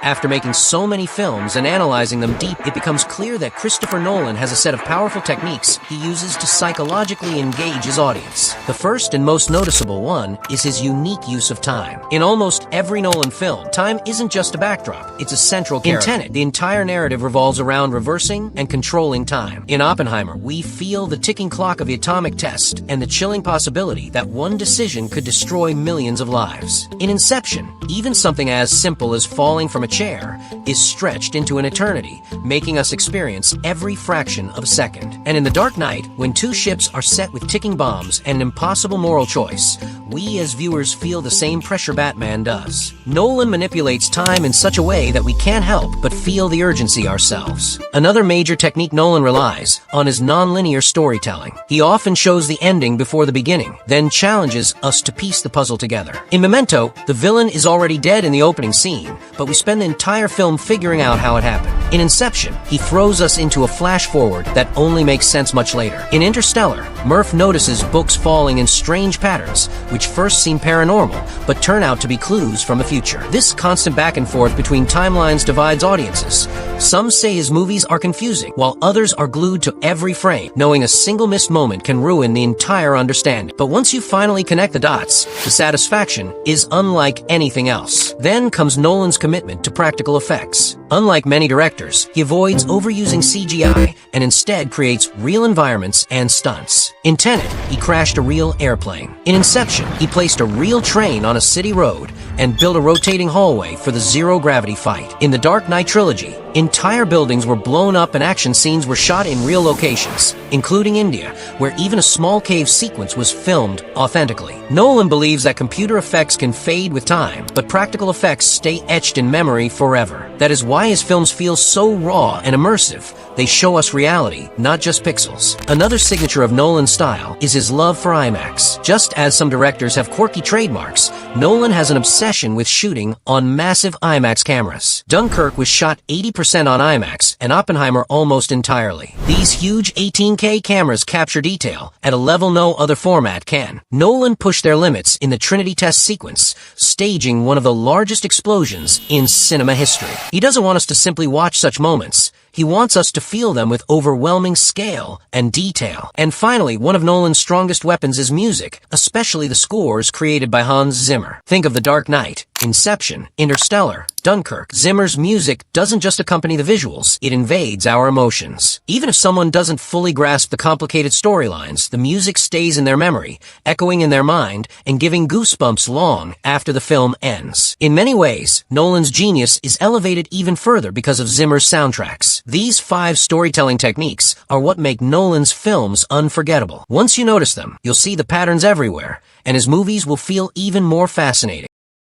After making so many films and analyzing them deep, it becomes clear that Christopher Nolan has a set of powerful techniques he uses to psychologically engage his audience. The first and most noticeable one is his unique use of time. In almost every Nolan film, time isn't just a backdrop, it's a central character. In Tenet, the entire narrative revolves around reversing and controlling time. In Oppenheimer, we feel the ticking clock of the atomic test and the chilling possibility that one decision could destroy millions of lives. In Inception, even something as simple as falling from a chair is stretched into an eternity, making us experience every fraction of a second. And in The Dark Knight, when two ships are set with ticking bombs and an impossible moral choice, we as viewers feel the same pressure Batman does. Nolan manipulates time in such a way that we can't help but feel the urgency ourselves. Another major technique Nolan relies on is non-linear storytelling. He often shows the ending before the beginning, then challenges us to piece the puzzle together. In Memento, the villain is already dead in the opening scene, but we spend the entire film figuring out how it happened. In Inception, he throws us into a flash-forward that only makes sense much later. In Interstellar, Murph notices books falling in strange patterns, which first seem paranormal, but turn out to be clues from the future. This constant back and forth between timelines divides audiences. Some say his movies are confusing, while others are glued to every frame, knowing a single missed moment can ruin the entire understanding. But once you finally connect the dots, the satisfaction is unlike anything else. Then comes Nolan's commitment to practical effects. Unlike many directors, he avoids overusing CGI and instead creates real environments and stunts. In Tenet, he crashed a real airplane. In Inception, he placed a real train on a city road and built a rotating hallway for the zero-gravity fight. In the Dark Knight trilogy, entire buildings were blown up and action scenes were shot in real locations, including India, where even a small cave sequence was filmed authentically. Nolan believes that computer effects can fade with time, but practical effects stay etched in memory forever. That is why his films feel so raw and immersive. They show us reality, not just pixels. Another signature of Nolan's style is his love for IMAX. Just as some directors have quirky trademarks, Nolan has an obsession with shooting on massive IMAX cameras. Dunkirk was shot 80% on IMAX, and Oppenheimer almost entirely. These huge 18K cameras capture detail at a level no other format can. Nolan pushed their limits in the Trinity test sequence, staging one of the largest explosions in cinema history. He doesn't want us to simply watch such moments. He wants us to feel them with overwhelming scale and detail. And finally, one of Nolan's strongest weapons is music, especially the scores created by Hans Zimmer. Think of The Dark Knight, Inception, Interstellar, Dunkirk. Zimmer's music doesn't just accompany the visuals, it invades our emotions. Even if someone doesn't fully grasp the complicated storylines, the music stays in their memory, echoing in their mind, and giving goosebumps long after the film ends. In many ways, Nolan's genius is elevated even further because of Zimmer's soundtracks. These 5 storytelling techniques are what make Nolan's films unforgettable. Once you notice them, you'll see the patterns everywhere, and his movies will feel even more fascinating.